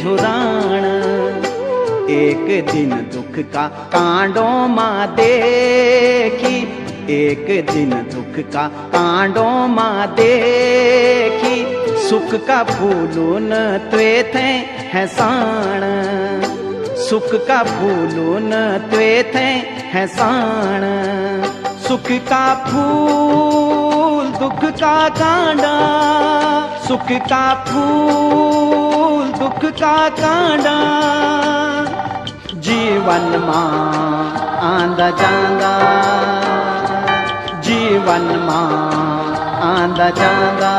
झुराण। एक दिन दुख का कांडों माँ देखी, एक दिन दुख का कांडों माँ देखी, सुख का फूलून त्वे थे है साण, सुख का फूलून त्वे थे है साण। सुख का फूल दुख का कांडा, सुख का फूल दुख का कांडा, जीवन मां आंदा जांदा, जीवन मां आंदा जांदा।